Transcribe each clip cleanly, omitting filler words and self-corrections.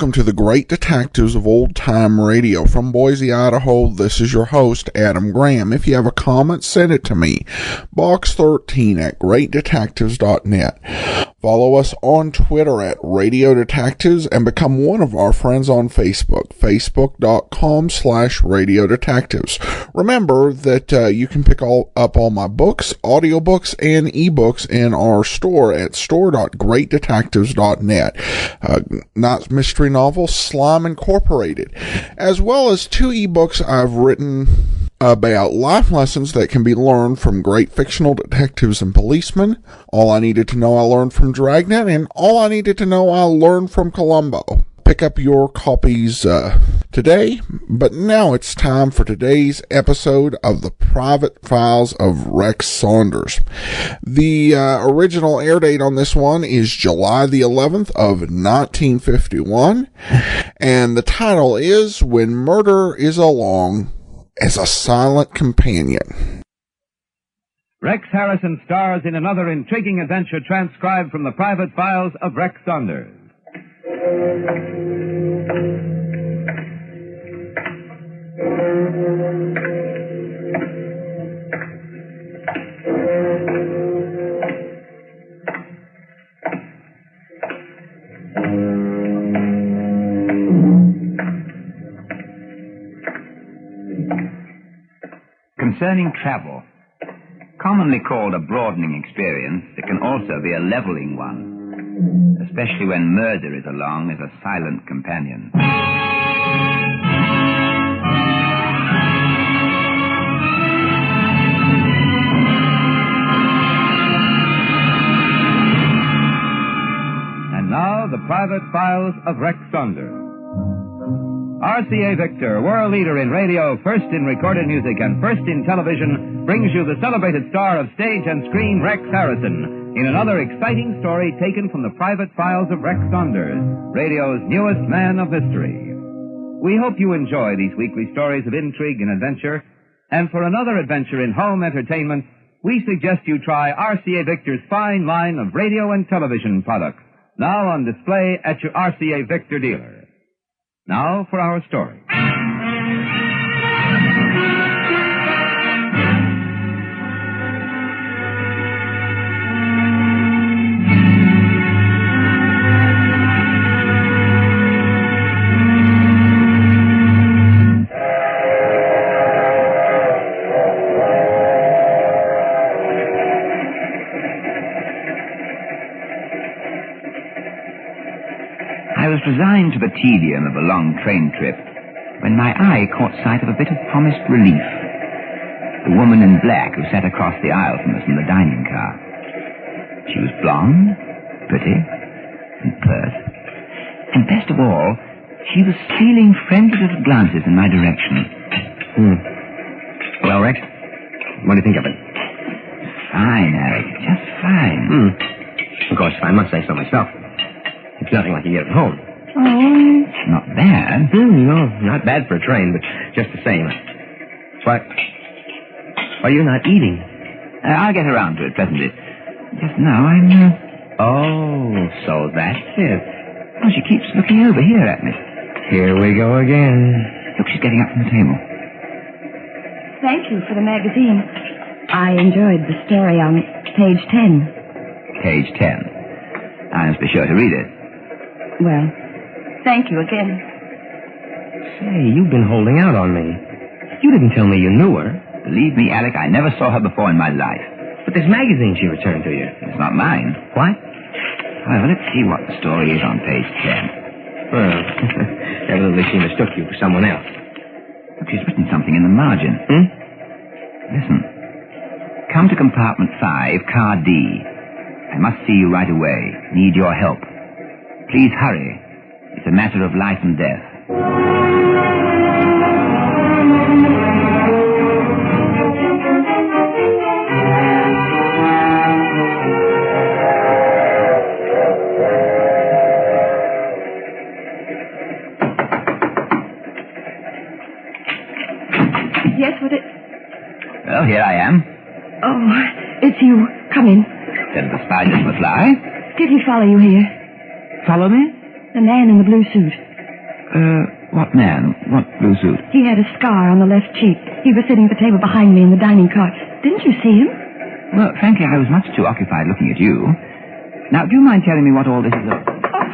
welcome to the Great Detectives of Old Time Radio. From Boise, Idaho, this is your host, Adam Graham. If you have a comment, send it to me. Box 13 at greatdetectives.net. Follow us on Twitter at Radio Detectives and become one of our friends on Facebook, facebook.com/Radio Detectives. Remember that you can pick up all my books, audiobooks, and ebooks in our store at store.greatdetectives.net. Not mystery novel, Slime Incorporated, as well as 2 ebooks I've written about life lessons that can be learned from great fictional detectives and policemen. All I Needed to Know I Learned from Dragnet, and All I Needed to Know I Learned from Columbo. Pick up your copies today, but now it's time for today's episode of The Private Files of Rex Saunders. The original air date on this one is July the 11th of 1951, and the title is When Murder Is Along as a Silent Companion. Rex Harrison stars in another intriguing adventure transcribed from The Private Files of Rex Saunders. Concerning travel, commonly called a broadening experience, it can also be a leveling one, especially when murder is along as a silent companion. And now, The Private Files of Rex Saunders. RCA Victor, world leader in radio, first in recorded music and first in television, brings you the celebrated star of stage and screen, Rex Harrison, in another exciting story taken from The Private Files of Rex Saunders, radio's newest man of mystery. We hope you enjoy these weekly stories of intrigue and adventure, and for another adventure in home entertainment, we suggest you try RCA Victor's fine line of radio and television products, now on display at your RCA Victor dealer. Now for our story. I was resigned to the tedium of a long train trip when my eye caught sight of a bit of promised relief. The woman in black who sat across the aisle from us in the dining car. She was blonde, pretty, and pert. And best of all, she was stealing friendly little glances in my direction. Well, Rex, what do you think of it? Fine, Eric, just fine. Of course, I must say so myself. It's nothing like you get at home. Oh, it's not bad. No, not bad for a train, but just the same. What? Why, you're not eating. I'll get around to it presently. Just now, I'm... Oh, so that's it. Oh, she keeps looking over here at me. Here we go again. Look, she's getting up from the table. Thank you for the magazine. I enjoyed the story on page 10. Page 10. I must be sure to read it. Well, thank you again. Say, you've been holding out on me. You didn't tell me you knew her. Believe me, Alec, I never saw her before in my life. But this magazine she returned to you. It's not mine. What? Well, let's see what the story is on page 10. Well, evidently she mistook you for someone else. Look, she's written something in the margin. Listen. Come to compartment 5, car D. I must see you right away. Need your help. Please hurry. It's a matter of life and death. Yes, what it... Well, here I am. Oh, it's you. Come in. Said the spiders would fly. Did he follow you here? Follow me? The man in the blue suit. What man? What blue suit? He had a scar on the left cheek. He was sitting at the table behind me in the dining car. Didn't you see him? Well, frankly, I was much too occupied looking at you. Now, do you mind telling me what all this is about? Oh,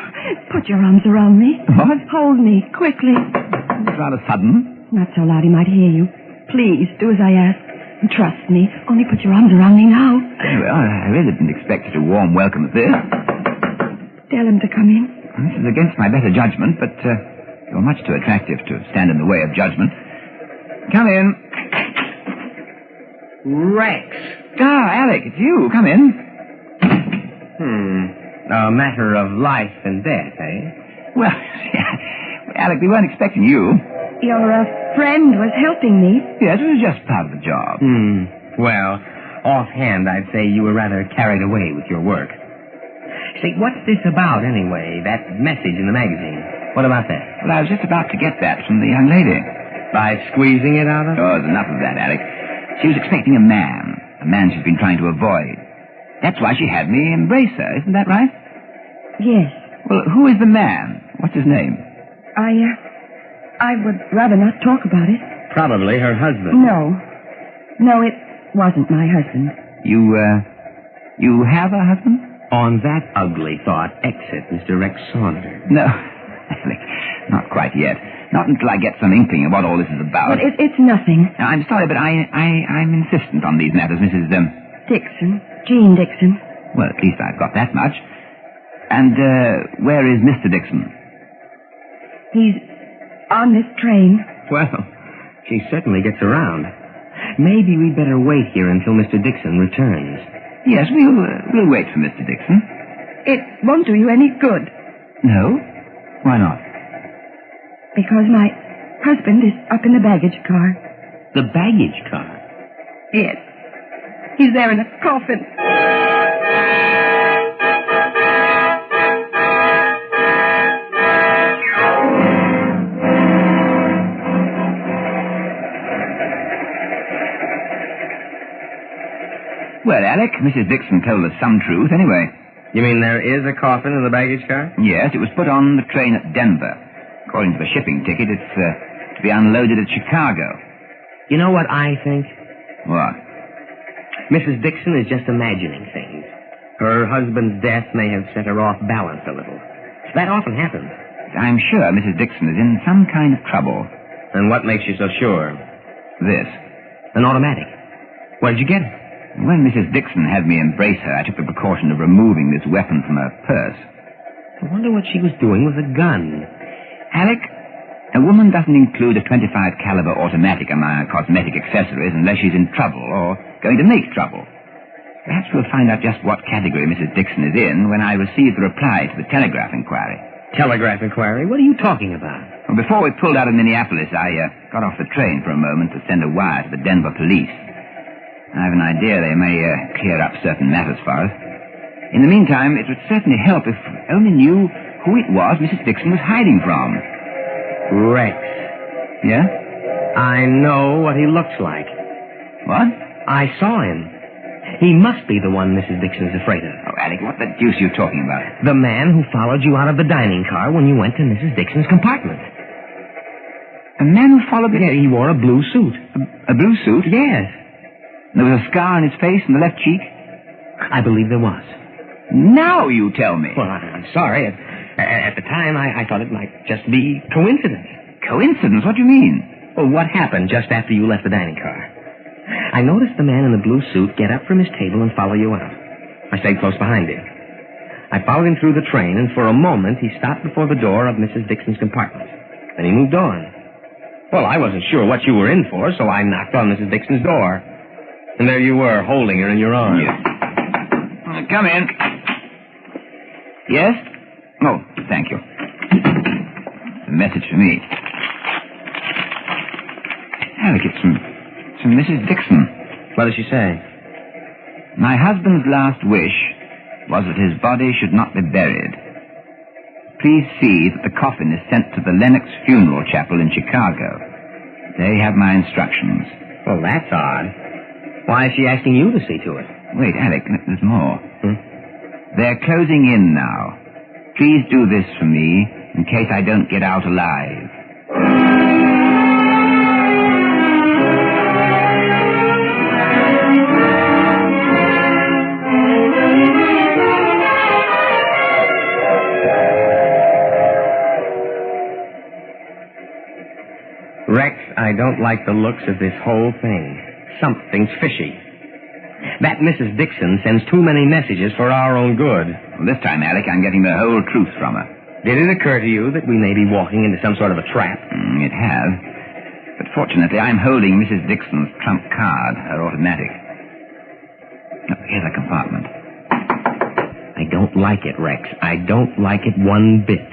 put your arms around me. What? Hold me, quickly. It's rather sudden. Not so loud he might hear you. Please, do as I ask. And trust me. Only put your arms around me now. Well, I really didn't expect such a warm welcome as this. Tell him to come in. This is against my better judgment, but you're much too attractive to stand in the way of judgment. Come in. Rex. Alec, it's you. Come in. A matter of life and death, eh? Well, Alec, we weren't expecting you. Your friend was helping me. Yes, it was just part of the job. Well, offhand, I'd say you were rather carried away with your work. See, what's this about, anyway? That message in the magazine. What about that? Well, I was just about to get that from the young lady. By squeezing it out of her? Oh, there's enough of that, Alec. She was expecting a man she's been trying to avoid. That's why she had me embrace her, isn't that right? Yes. Well, who is the man? What's his name? I would rather not talk about it. Probably her husband. No, it wasn't my husband. You have a husband? On that ugly thought, exit Mr. Rex Saunders. No, Alec, not quite yet. Not until I get some inkling of what all this is about. But it's nothing. Now, I'm sorry, but I'm insistent on these matters, Mrs. Dixon. Jean Dixon. Well, at least I've got that much. And, where is Mr. Dixon? He's on this train. Well, she certainly gets around. Maybe we'd better wait here until Mr. Dixon returns. Yes, we'll wait for Mr. Dixon. It won't do you any good. No? Why not? Because my husband is up in the baggage car. The baggage car? Yes. He's there in a coffin. Well, Alec, Mrs. Dixon told us some truth anyway. You mean there is a coffin in the baggage car? Yes, it was put on the train at Denver. According to the shipping ticket, it's to be unloaded at Chicago. You know what I think? What? Mrs. Dixon is just imagining things. Her husband's death may have set her off balance a little. That often happens. I'm sure Mrs. Dixon is in some kind of trouble. And what makes you so sure? This. An automatic. Where did you get it? When Mrs. Dixon had me embrace her, I took the precaution of removing this weapon from her purse. I wonder what she was doing with a gun. Alec, a woman doesn't include a .25 caliber automatic among her cosmetic accessories unless she's in trouble or going to make trouble. Perhaps we'll find out just what category Mrs. Dixon is in when I receive the reply to the telegraph inquiry. Telegraph inquiry? What are you talking about? Well, before we pulled out of Minneapolis, I got off the train for a moment to send a wire to the Denver police. I have an idea they may clear up certain matters for us. In the meantime, it would certainly help if we only knew who it was Mrs. Dixon was hiding from. Rex. Yeah? I know what he looks like. What? I saw him. He must be the one Mrs. Dixon's afraid of. Oh, Alec, what the deuce are you talking about? The man who followed you out of the dining car when you went to Mrs. Dixon's compartment. A man who followed me? Yeah, he wore a blue suit. A blue suit? Yes. There was a scar on his face and the left cheek? I believe there was. Now you tell me. Well, I'm sorry. At the time, I thought it might just be coincidence. Coincidence? What do you mean? Well, what happened just after you left the dining car? I noticed the man in the blue suit get up from his table and follow you out. I stayed close behind him. I followed him through the train, and for a moment he stopped before the door of Mrs. Dixon's compartment. Then he moved on. Well, I wasn't sure what you were in for, so I knocked on Mrs. Dixon's door. And there you were, holding her in your arms. Yes. Come in. Yes? Oh, thank you. A message for me. Alec, it's from Mrs. Dixon. What does she say? My husband's last wish was that his body should not be buried. Please see that the coffin is sent to the Lennox Funeral Chapel in Chicago. They have my instructions. Well, that's odd. Why is she asking you to see to it? Wait, Alec, there's more. They're closing in now. Please do this for me in case I don't get out alive. Rex, I don't like the looks of this whole thing. Something's fishy. That Mrs. Dixon sends too many messages for our own good. Well, this time, Alec, I'm getting the whole truth from her. Did it occur to you that we may be walking into some sort of a trap? It has. But fortunately, I'm holding Mrs. Dixon's trump card, her automatic. Oh, here's a compartment. I don't like it, Rex. I don't like it one bit.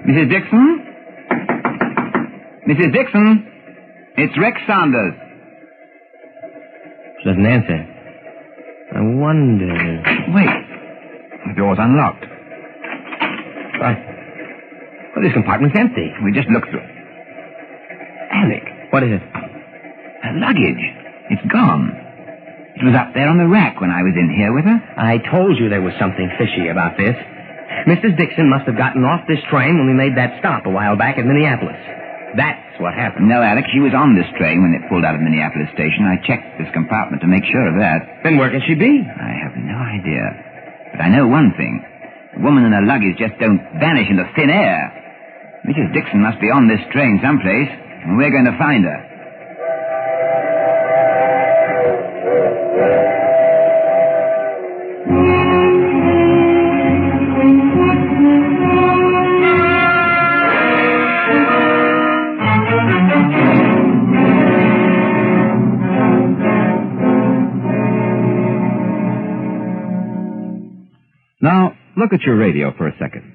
Mrs. Dixon? Mrs. Dixon? It's Rex Saunders. She doesn't answer. I wonder... Wait. The door's unlocked. Well, this compartment's empty. We just looked through. Alec. What is it? Her luggage. It's gone. It was up there on the rack when I was in here with her. I told you there was something fishy about this. Mrs. Dixon must have gotten off this train when we made that stop a while back at Minneapolis. That's what happened. No, Alec, she was on this train when it pulled out of Minneapolis Station. I checked this compartment to make sure of that. Then where can she be? I have no idea. But I know one thing. The woman and her luggage just don't vanish into thin air. Mrs. Dixon must be on this train someplace, and we're going to find her. Now, look at your radio for a second.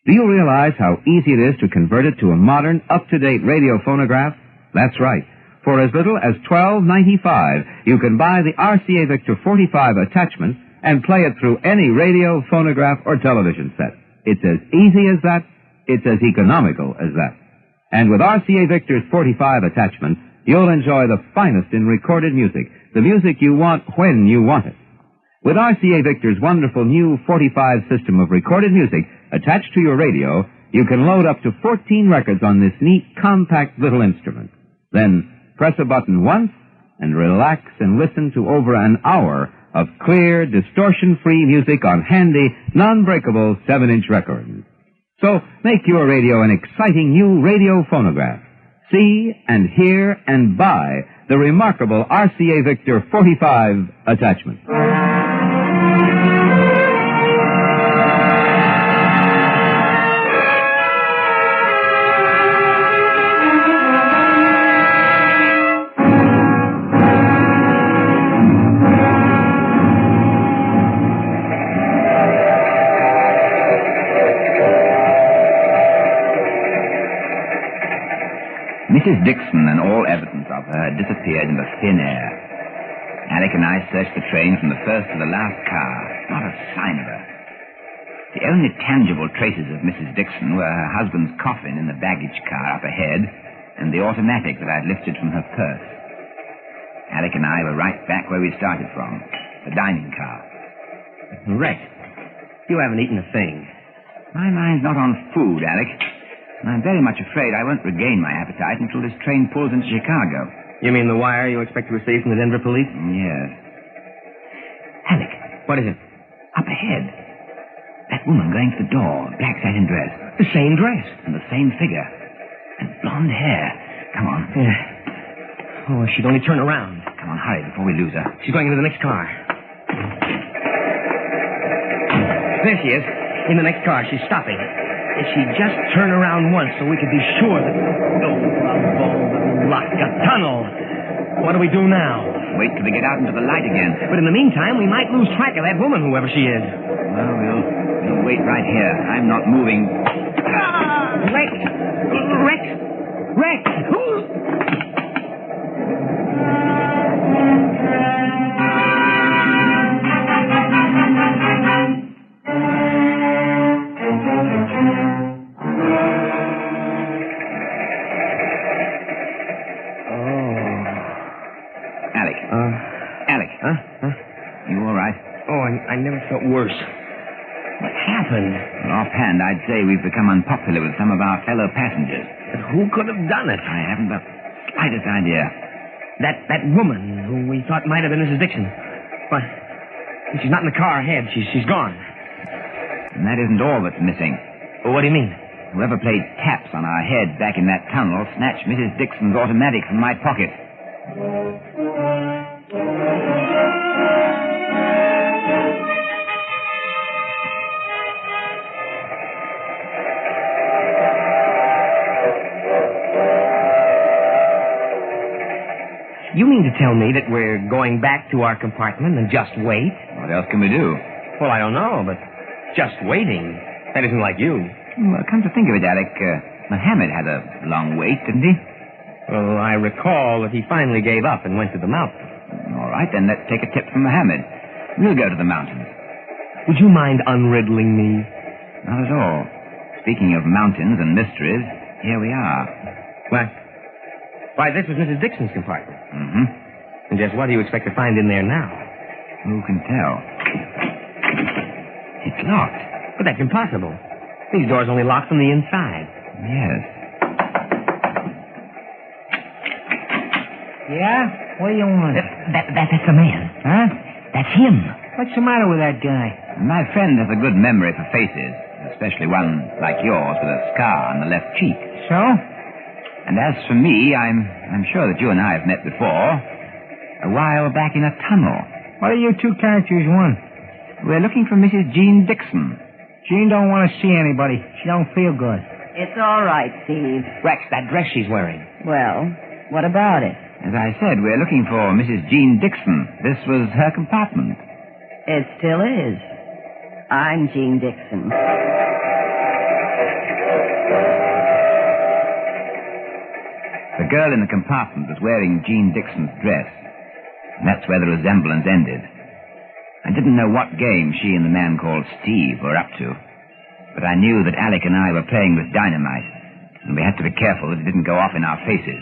Do you realize how easy it is to convert it to a modern, up-to-date radio phonograph? That's right. For as little as $12.95, you can buy the RCA Victor 45 attachment and play it through any radio, phonograph, or television set. It's as easy as that. It's as economical as that. And with RCA Victor's 45 attachment, you'll enjoy the finest in recorded music, the music you want when you want it. With RCA Victor's wonderful new 45 system of recorded music attached to your radio, you can load up to 14 records on this neat, compact little instrument. Then press a button once and relax and listen to over an hour of clear, distortion-free music on handy, non-breakable 7-inch records. So make your radio an exciting new radio phonograph. See and hear and buy the remarkable RCA Victor 45 attachment. Mrs. Dixon and all evidence of her had disappeared into thin air. Alec and I searched the train from the first to the last car. Not a sign of her. The only tangible traces of Mrs. Dixon were her husband's coffin in the baggage car up ahead and the automatic that I'd lifted from her purse. Alec and I were right back where we started from, the dining car. Rex, you haven't eaten a thing. My mind's not on food, Alec. And I'm very much afraid I won't regain my appetite until this train pulls into Chicago. You mean the wire you expect to receive from the Denver police? Yes. Alec, what is it? Up ahead. That woman going to the door, black satin dress. The same dress. And the same figure. And blonde hair. Come on. Yeah. Oh, if she'd only turn around. Come on, hurry before we lose her. She's going into the next car. There she is. In the next car. She's stopping. If she'd just turn around once so we could be sure that... Oh, luck. A tunnel. What do we do now? Wait till we get out into the light again. But in the meantime, we might lose track of that woman, whoever she is. Well, we'll wait right here. I'm not moving. Rex! Rex! Rex! Alec. Huh? You all right? Oh, I never felt worse. What happened? All Offhand, I'd say we've become unpopular with some of our fellow passengers. But who could have done it? I haven't the slightest idea. That woman who we thought might have been Mrs. Dixon. Why, she's not in the car ahead. She's gone. And that isn't all that's missing. Well, what do you mean? Whoever played taps on our heads back in that tunnel snatched Mrs. Dixon's automatic from my pocket. You mean to tell me that we're going back to our compartment and just wait? What else can we do? Well, I don't know, but just waiting. That isn't like you. Well, come to think of it, Alec, Mohammed had a long wait, didn't he? Well, I recall that he finally gave up and went to the mountains. All right, then let's take a tip from Mohammed. We'll go to the mountains. Would you mind unriddling me? Not at all. Speaking of mountains and mysteries, here we are. Why, this was Mrs. Dixon's compartment. Mm-hmm. And just what do you expect to find in there now? Who can tell? It's locked. But that's impossible. These doors only lock from the inside. Yes. Yeah? What do you want? That's the man. Huh? That's him. What's the matter with that guy? My friend has a good memory for faces, especially one like yours with a scar on the left cheek. So? And as for me, I'm sure that you and I have met before. A while back in a tunnel. What do you two characters want? We're looking for Mrs. Jean Dixon. Jean don't want to see anybody. She don't feel good. It's all right, Steve. Rex, that dress she's wearing. Well, what about it? As I said, we're looking for Mrs. Jean Dixon. This was her compartment. It still is. I'm Jean Dixon. The girl in the compartment was wearing Jean Dixon's dress. And that's where the resemblance ended. I didn't know what game she and the man called Steve were up to. But I knew that Alec and I were playing with dynamite, and we had to be careful that it didn't go off in our faces.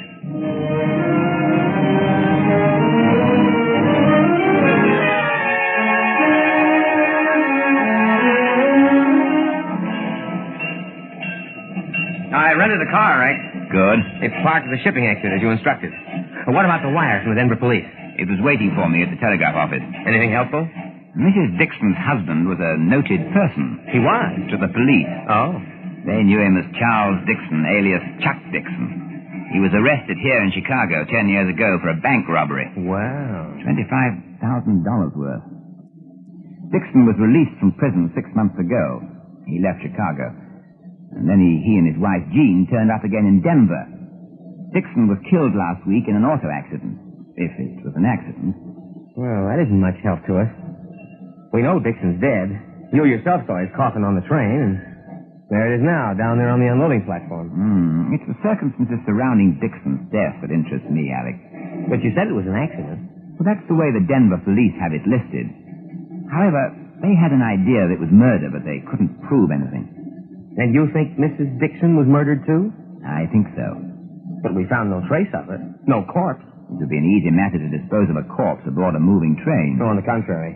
I rented a car, right? Good. It's parked at the shipping exit as you instructed. Well, what about the wire from the Denver police? It was waiting for me at the telegraph office. Anything helpful? Mrs. Dixon's husband was a noted person. He was? To the police. Oh. They knew him as Charles Dixon, alias Chuck Dixon. He was arrested here in Chicago 10 years ago for a bank robbery. Wow. $25,000 worth. Dixon was released from prison 6 months ago. He left Chicago. And then he and his wife, Jean, turned up again in Denver. Dixon was killed last week in an auto accident. If it was an accident. Well, that isn't much help to us. We know Dixon's dead. You yourself saw his coffin on the train, and there it is now, down there on the unloading platform. It's the circumstances surrounding Dixon's death that interest me, Alec. But you said it was an accident. Well, that's the way the Denver police have it listed. However, they had an idea that it was murder, but they couldn't prove anything. And you think Mrs. Dixon was murdered, too? I think so. But we found no trace of it. No corpse. It would be an easy matter to dispose of a corpse aboard a moving train. No, on the contrary.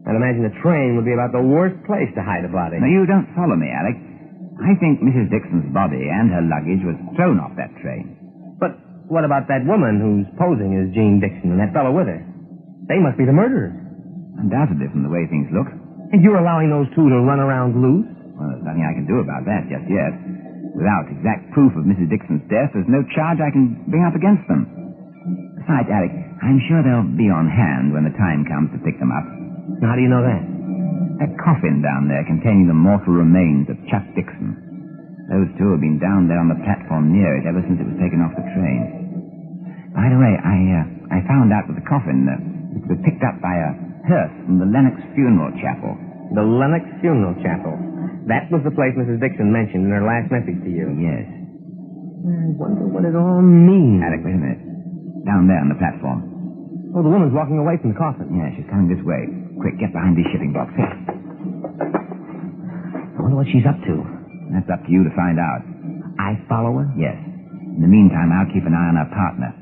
I'd imagine the train would be about the worst place to hide a body. Now, you don't follow me, Alec. I think Mrs. Dixon's body and her luggage was thrown off that train. But what about that woman who's posing as Jean Dixon and that fellow with her? They must be the murderers. Undoubtedly, from the way things look. And you're allowing those two to run around loose? Well, there's nothing I can do about that just yet. Without exact proof of Mrs. Dixon's death, there's no charge I can bring up against them. Besides, Alec, I'm sure they'll be on hand when the time comes to pick them up. How do you know that? That coffin down there containing the mortal remains of Chuck Dixon. Those two have been down there on the platform near it ever since it was taken off the train. By the way, I found out that the coffin it was picked up by a hearse from the Lennox Funeral Chapel. The Lennox Funeral Chapel. That was the place Mrs. Dixon mentioned in her last message to you. Yes. I wonder what it all means. Alec, wait a minute. Down there on the platform. Oh, the woman's walking away from the coffin. Yeah, she's coming this way. Quick, get behind these shipping boxes. I wonder what she's up to. That's up to you to find out. I follow her? Yes. In the meantime, I'll keep an eye on her partner.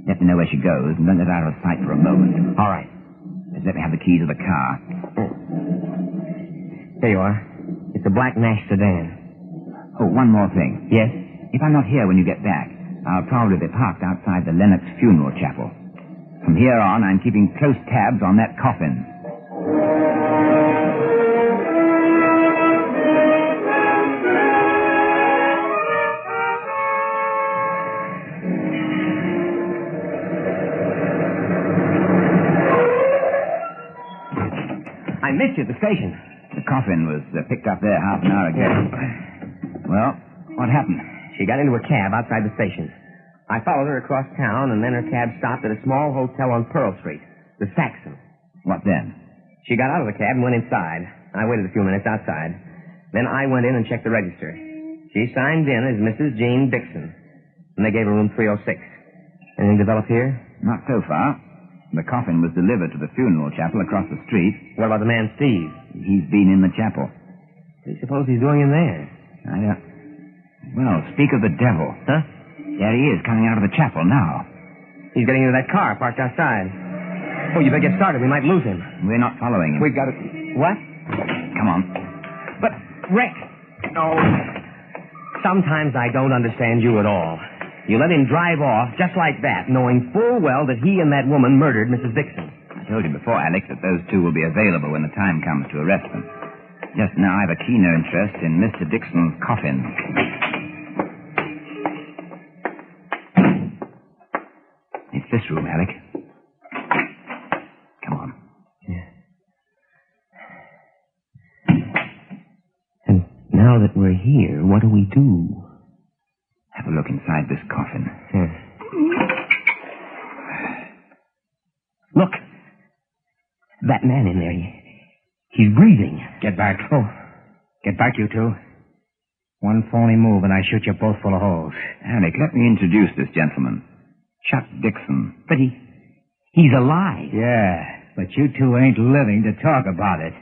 Let me know where she goes, and don't let her out of sight for a moment. All right. Just let me have the keys of the car. Here you are. It's a black Nash sedan. Oh, one more thing. Yes? If I'm not here when you get back, I'll probably be parked outside the Lennox funeral chapel. From here on, I'm keeping close tabs on that coffin. I missed you at the station. The coffin was picked up there half an hour ago. Well, what happened? She got into a cab outside the station. I followed her across town, and then her cab stopped at a small hotel on Pearl Street, the Saxon. What then? She got out of the cab and went inside. I waited a few minutes outside. Then I went in and checked the register. She signed in as Mrs. Jean Dixon, and they gave her room 306. Anything develop here? Not so far. The coffin was delivered to the funeral chapel across the street. What about the man, Steve? He's been in the chapel. What do you suppose he's doing in there? I don't... Well, speak of the devil. Huh? There he is, coming out of the chapel now. He's getting into that car parked outside. Oh, you better get started. We might lose him. We're not following him. We've got to... What? Come on. But, Rick... No. Sometimes I don't understand you at all. You let him drive off just like that, knowing full well that he and that woman murdered Mrs. Dixon. I told you before, Alex, that those two will be available when the time comes to arrest them. Just now, I have a keener interest in Mr. Dixon's coffin. It's this room, Alec. Come on. Yeah. And now that we're here, what do we do? Have a look inside this coffin. Yeah. Look. That man in there. He's breathing. Get back. Oh. Get back, you two. One phony move and I shoot you both full of holes. Alec, let me introduce this gentleman. Chuck Dixon. But he's alive. Yeah, but you two ain't living to talk about it.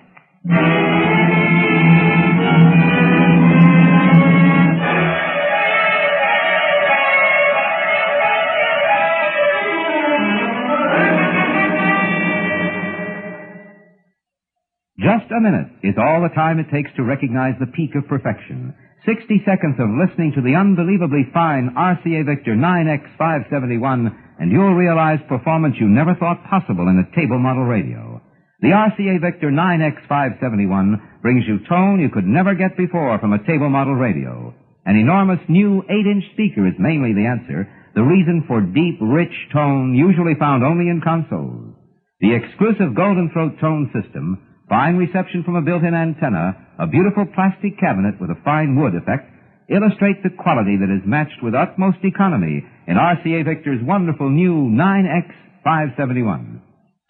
Just a minute is all the time it takes to recognize the peak of perfection. 60 seconds of listening to the unbelievably fine RCA Victor 9X571, and you'll realize performance you never thought possible in a table model radio. The RCA Victor 9X571 brings you tone you could never get before from a table model radio. An enormous new 8-inch speaker is mainly the answer, the reason for deep, rich tone usually found only in consoles. The exclusive Golden Throat tone system, fine reception from a built-in antenna, a beautiful plastic cabinet with a fine wood effect, illustrate the quality that is matched with utmost economy in RCA Victor's wonderful new 9X571.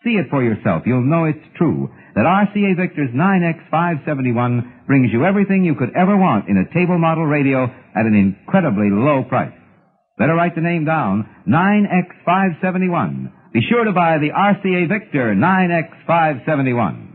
See it for yourself. You'll know it's true that RCA Victor's 9X571 brings you everything you could ever want in a table model radio at an incredibly low price. Better write the name down, 9X571. Be sure to buy the RCA Victor 9X571.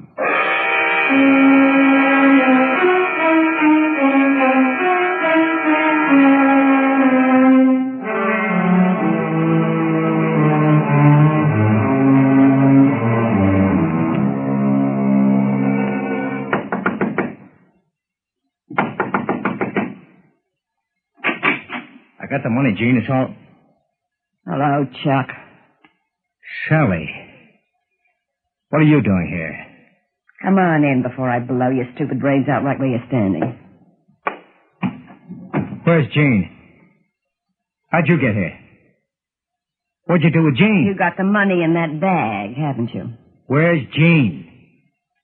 I got the money, Gene. It's all... Hello, Chuck. Sally. What are you doing here? Come on in before I blow your stupid brains out right where you're standing. Where's Gene? How'd you get here? What'd you do with Gene? You got the money in that bag, haven't you? Where's Gene?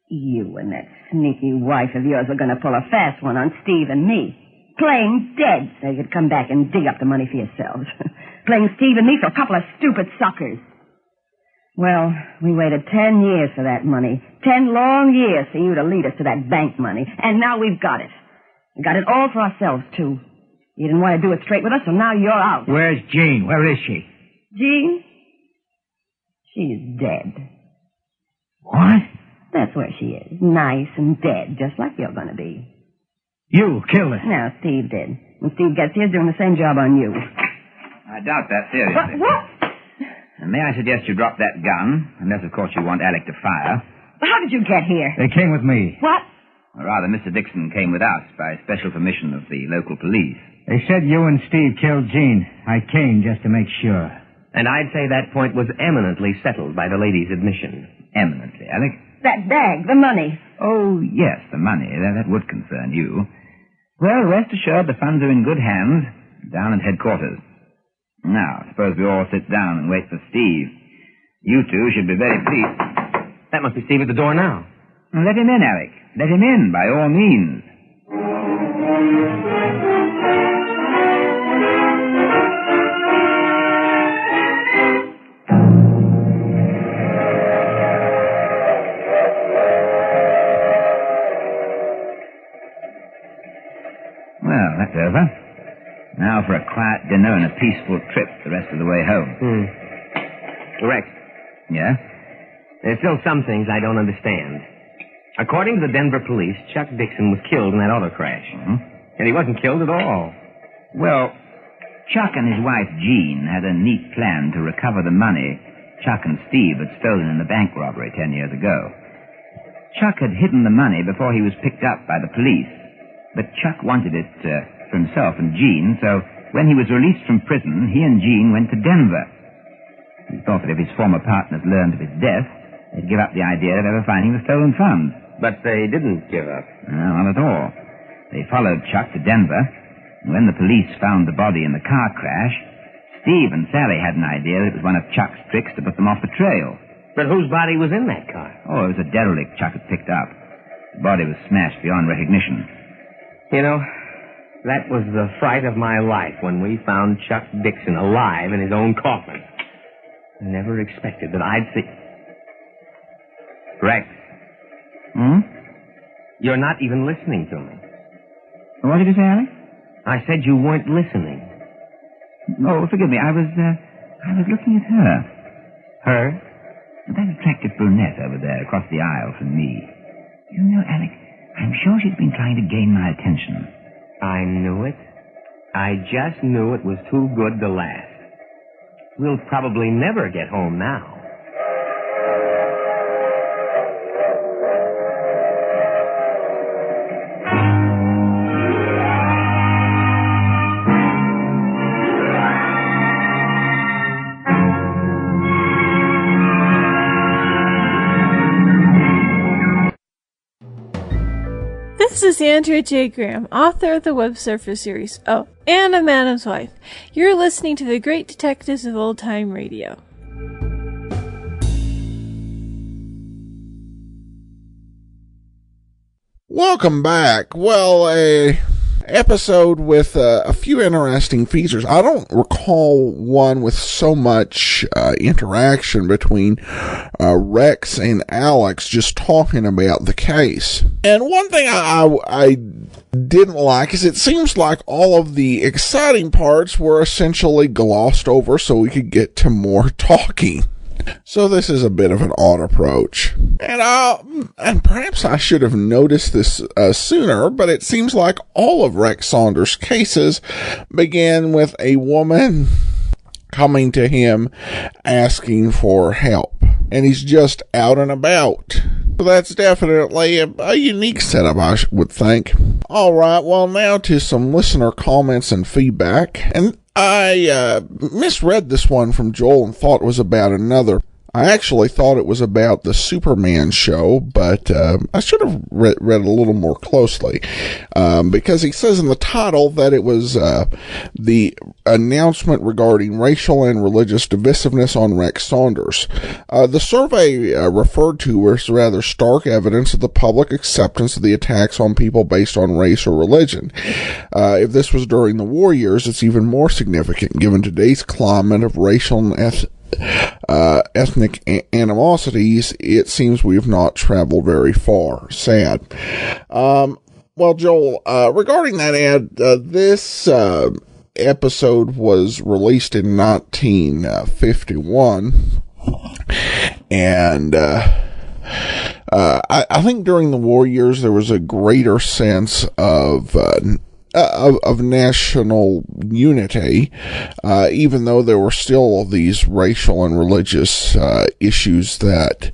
You and that sneaky wife of yours were going to pull a fast one on Steve and me. Playing dead so you could come back and dig up the money for yourselves. Playing Steve and me for a couple of stupid suckers. Well, we waited 10 years for that money. 10 long years for you to lead us to that bank money. And now we've got it. We got it all for ourselves, too. You didn't want to do it straight with us, so now you're out. Where's Jean? Where is she? Jean? She's dead. What? That's where she is. Nice and dead, just like you're going to be. You killed her. No, Steve did. When Steve gets here, he's doing the same job on you. I doubt that seriously. What? And may I suggest you drop that gun, unless, of course, you want Alec to fire. How did you get here? They came with me. What? Or rather, Mr. Dixon came with us by special permission of the local police. They said you and Steve killed Jean. I came just to make sure. And I'd say that point was eminently settled by the lady's admission. Eminently, Alec. That bag, the money. Oh, yes, the money. That would concern you. Well, rest assured the funds are in good hands, down at headquarters. Now, suppose we all sit down and wait for Steve. You two should be very pleased. That must be Steve at the door now. Let him in, Alec. Let him in, by all means. Well, that's over. Now for a quiet dinner and a peaceful trip the rest of the way home. Rex, Yeah? there's still some things I don't understand. According to the Denver police, Chuck Dixon was killed in that auto crash. And he wasn't killed at all. Well, Chuck and his wife Jean had a neat plan to recover the money Chuck and Steve had stolen in the bank robbery 10 years ago. Chuck had hidden the money before he was picked up by the police, but Chuck wanted it for himself and Jean, so when he was released from prison, he and Jean went to Denver. He thought that if his former partners learned of his death, they'd give up the idea of ever finding the stolen funds. But they didn't give up. No, not at all. They followed Chuck to Denver, and when the police found the body in the car crash, Steve and Sally had an idea that it was one of Chuck's tricks to put them off the trail. But whose body was in that car? Oh, it was a derelict Chuck had picked up. The body was smashed beyond recognition. You know, that was the fright of my life when we found Chuck Dixon alive in his own coffin. I never expected that I'd see... Rex, you're not even listening to me. What did you say, Alec? I said you weren't listening. Oh, forgive me. I was looking at her. Her? That attractive brunette over there across the aisle from me. You know, Alec, I'm sure she's been trying to gain my attention. I knew it. I just knew it was too good to last. We'll probably never get home now. This is Andrea J. Graham, author of the Web Surfer series. Oh, and a Madam's Wife. You're listening to the Great Detectives of Old Time Radio. Welcome back. Well, a episode with a few interesting features. I don't recall one with so much interaction between Rex and Alex just talking about the case. And one thing I didn't like is it seems like all of the exciting parts were essentially glossed over so we could get to more talking. So this is a bit of an odd approach. And perhaps I should have noticed this sooner, but it seems like all of Rex Saunders' cases began with a woman coming to him asking for help. And he's just out and about. So that's definitely a unique setup, I would think. Alright, well now to some listener comments and feedback. And I misread this one from Joel and thought it was about another. I actually thought it was about the Superman show, but I should have read it a little more closely, because he says in the title that it was the announcement regarding racial and religious divisiveness on Rex Saunders. The survey referred to was rather stark evidence of the public acceptance of the attacks on people based on race or religion. If this was during the war years, it's even more significant given today's climate of racial and ethnic animosities. It seems we have not traveled very far. Sad. Well, Joel, regarding that ad, this episode was released in 1951, and I think during the war years there was a greater sense of national unity, even though there were still these racial and religious issues that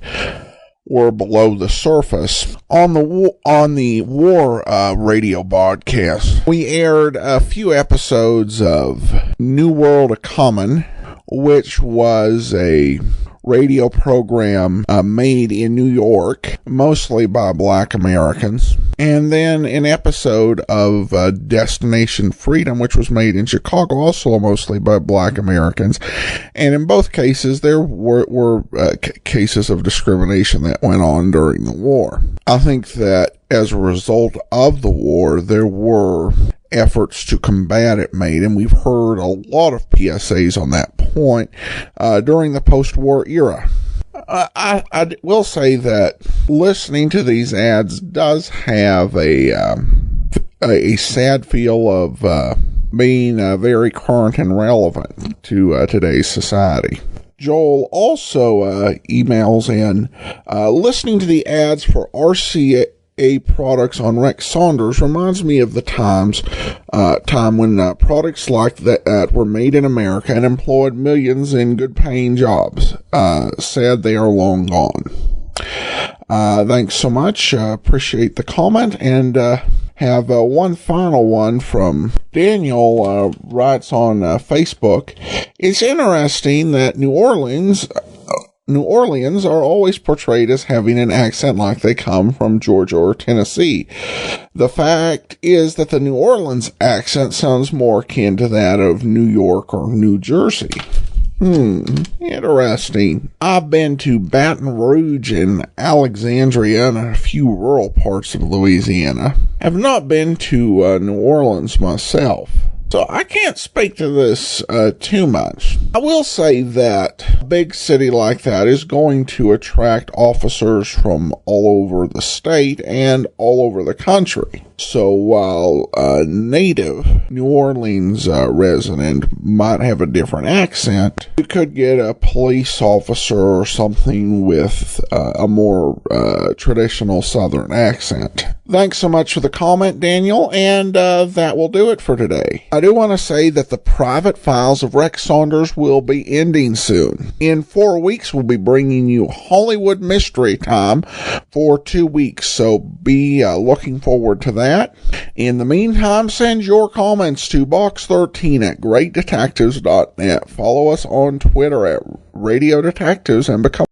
were below the surface. On the war radio broadcast, we aired a few episodes of New World of Common, which was a radio program made in New York, mostly by Black Americans. And then an episode of Destination Freedom, which was made in Chicago, also mostly by Black Americans. And in both cases, there were cases of discrimination that went on during the war. I think that as a result of the war, there were efforts to combat it made, and we've heard a lot of PSAs on that point during the post-war era. I will say that listening to these ads does have a sad feel of being very current and relevant to today's society. Joel also emails in, listening to the ads for RCA products on Rex Saunders reminds me of the time when products like that were made in America and employed millions in good-paying jobs. Sad they are long gone. Thanks so much. Appreciate the comment, and have one final one from Daniel. Writes on Facebook. It's interesting that New Orleans are always portrayed as having an accent like they come from Georgia or Tennessee. The fact is that the New Orleans accent sounds more akin to that of New York or New Jersey. Interesting. I've been to Baton Rouge and Alexandria and a few rural parts of Louisiana. Have not been to New Orleans myself, so I can't speak to this too much. I will say that a big city like that is going to attract officers from all over the state and all over the country. So while a native New Orleans resident might have a different accent, you could get a police officer or something with a more traditional Southern accent. Thanks so much for the comment, Daniel, and that will do it for today. I do want to say that the private files of Rex Saunders will be ending soon. In 4 weeks, we'll be bringing you Hollywood Mystery Time for 2 weeks, so be looking forward to that. In the meantime, send your comments to box13 at greatdetectives.net. Follow us on Twitter at Radio Detectives and become